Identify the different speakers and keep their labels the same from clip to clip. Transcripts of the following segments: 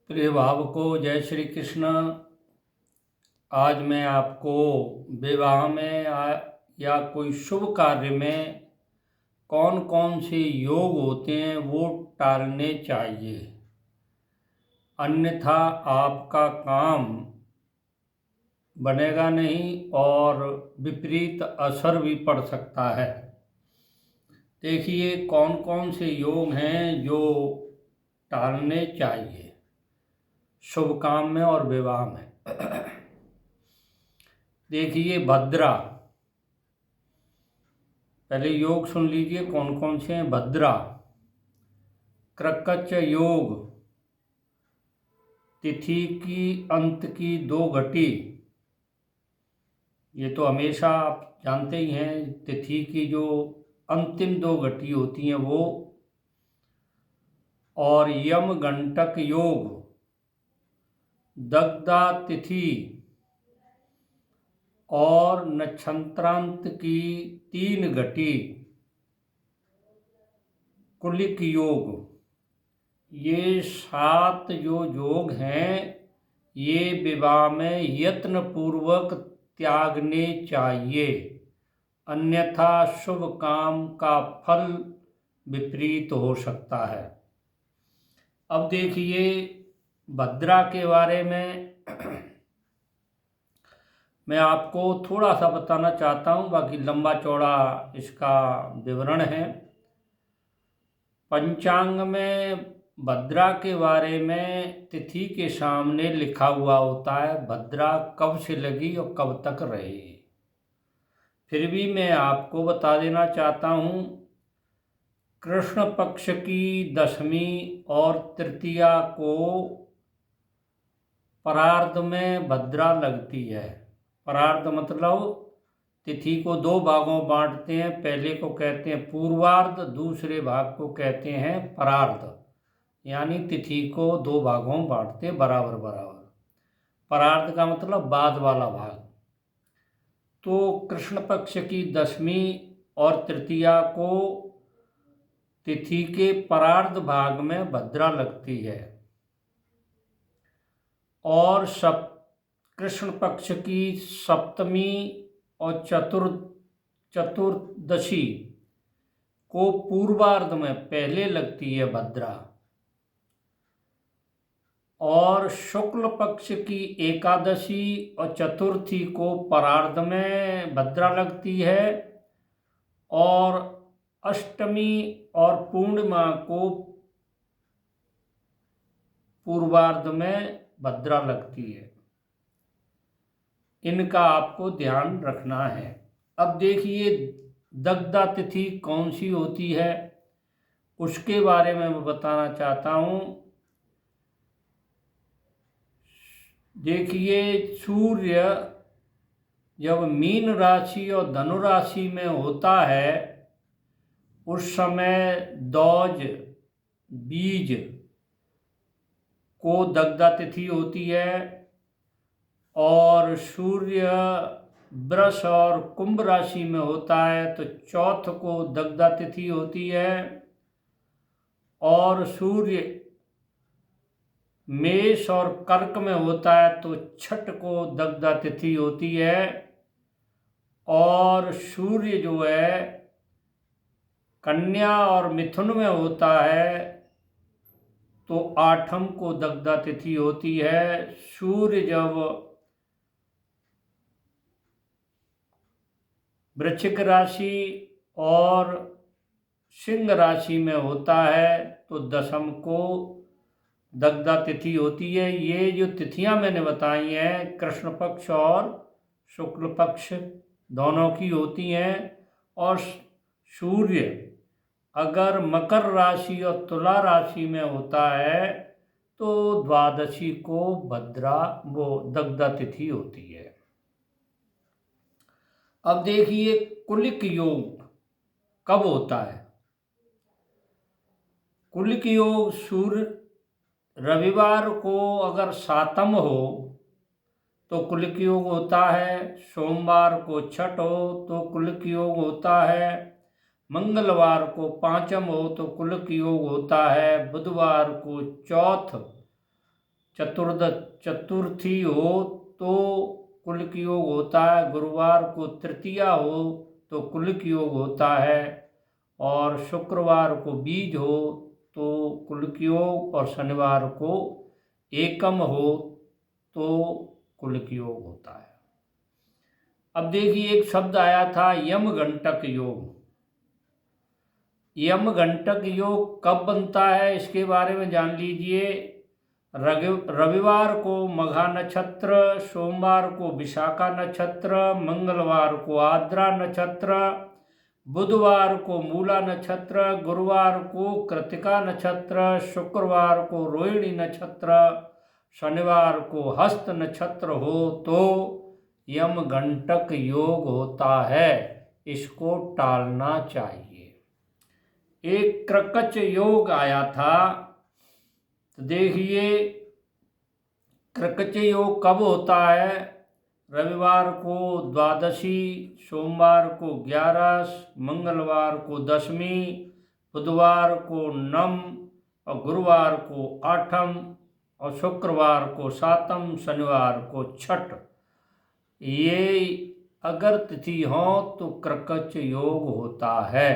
Speaker 1: प्रिय भावको जय श्री कृष्ण। आज मैं आपको विवाह में या कोई शुभ कार्य में कौन कौन से योग होते हैं वो टालने चाहिए, अन्यथा आपका काम बनेगा नहीं और विपरीत असर भी पड़ सकता है। देखिए कौन कौन से योग हैं जो टालने चाहिए शुभ काम में और विवाह में। देखिए भद्रा, पहले योग सुन लीजिए कौन कौन से हैं। भद्रा, क्रकच योग, तिथि की अंत की 2 घटी, ये तो हमेशा आप जानते ही हैं, तिथि की जो अंतिम 2 घटी होती हैं वो, और यम घंटक योग, दग्धा तिथि और नक्षत्रांत की 3 घटी, कुलिक योग, ये 7 जो योग हैं ये विवाह में यत्न पूर्वक त्यागने चाहिए, अन्यथा शुभ काम का फल विपरीत हो सकता है। अब देखिए भद्रा के बारे में मैं आपको थोड़ा सा बताना चाहता हूँ, बाकी लंबा चौड़ा इसका विवरण है। पंचांग में भद्रा के बारे में तिथि के सामने लिखा हुआ होता है भद्रा कब से लगी और कब तक रहेगी। फिर भी मैं आपको बता देना चाहता हूँ, कृष्ण पक्ष की 10वीं और तृतीया को परार्ध में भद्रा लगती है। परार्ध मतलब तिथि को 2 भागों बांटते हैं, पहले को कहते हैं पूर्वार्ध, दूसरे भाग को कहते हैं परार्ध, यानी तिथि को 2 भागों बांटते हैं बराबर बराबर। परार्ध का मतलब बाद वाला भाग। तो कृष्ण पक्ष की 10वीं और तृतीया को तिथि के परार्ध भाग में भद्रा लगती है, और कृष्ण पक्ष की 7वीं और चतुर्दशी को पूर्वार्ध में पहले लगती है भद्रा, और शुक्ल पक्ष की एकादशी और चतुर्थी को परार्ध में भद्रा लगती है, और अष्टमी और पूर्णिमा को पूर्वार्ध में भद्रा लगती है। इनका आपको ध्यान रखना है। अब देखिए दग्धा तिथि कौन सी होती है उसके बारे में मैं बताना चाहता हूँ। देखिए सूर्य जब मीन राशि और धनु राशि में होता है उस समय दौज बीज को दग्धा तिथि होती है, और सूर्य वृष और कुंभ राशि में होता है तो चौथ को दग्धा तिथि होती है, और सूर्य मेष और कर्क में होता है तो छठ को दग्धा तिथि होती है, और सूर्य जो है कन्या और मिथुन में होता है तो 8म को दग्धा तिथि होती है। सूर्य जब वृश्चिक राशि और सिंह राशि में होता है तो 10म को दग्धा तिथि होती है। ये जो तिथियां मैंने बताई हैं कृष्ण पक्ष और शुक्ल पक्ष दोनों की होती हैं, और सूर्य अगर मकर राशि और तुला राशि में होता है तो द्वादशी को दग्धा तिथि होती है। अब देखिए कुलिक योग कब होता है। कुलिक योग सूर्य रविवार को अगर 7म हो तो कुलिक योग होता है, सोमवार को छठ हो तो कुलिक योग होता है, मंगलवार को 5म हो तो कुलिक योग होता है, बुधवार को चौथ चतुर्थी हो तो कुलिक योग होता है, गुरुवार को तृतीया हो तो कुलिक योग होता है, और शुक्रवार को बीज हो तो कुलिक योग, और शनिवार को एकम हो तो कुलिक योग होता है। अब देखिए एक शब्द आया था यमगंटक योग। यमगंटक योग कब बनता है इसके बारे में जान लीजिए। रविवार को मघा नक्षत्र, सोमवार को विशाखा नक्षत्र, मंगलवार को आद्रा नक्षत्र, बुधवार को मूला नक्षत्र, गुरुवार को कृतिका नक्षत्र, शुक्रवार को रोहिणी नक्षत्र, शनिवार को हस्त नक्षत्र हो तो यमगंटक योग होता है। इसको टालना चाहिए। एक क्रकच योग आया था, तो देखिए क्रकच योग कब होता है। रविवार को द्वादशी, सोमवार को 11, मंगलवार को 10वीं, बुधवार को 9 और गुरुवार को 8 और शुक्रवार को 7, शनिवार को 6। ये अगर तिथि हो तो क्रकच योग होता है।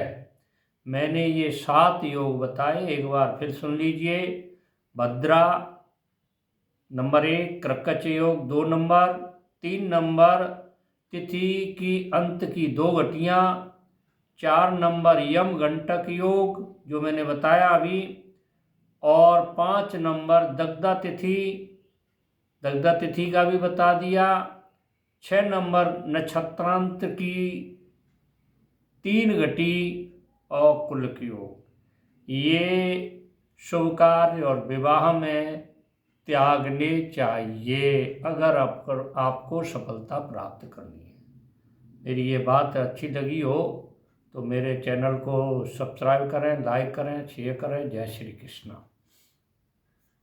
Speaker 1: मैंने ये 7 योग बताए, एक बार फिर सुन लीजिए। भद्रा नंबर 1, क्रकच योग 2 नंबर, 3 नंबर तिथि की अंत की 2 घटियाँ, 4 नंबर यमगंटक योग जो मैंने बताया अभी, और 5 नंबर दग्धा तिथि, दग्धा तिथि का भी बता दिया। 6 नंबर नक्षत्रांत की 3 घटी और कुलिक योग। ये शुभ कार्य और विवाह में त्यागने चाहिए अगर आपको सफलता प्राप्त करनी है। मेरी ये बात अच्छी लगी हो तो मेरे चैनल को सब्सक्राइब करें, लाइक करें, शेयर करें। जय श्री कृष्ण।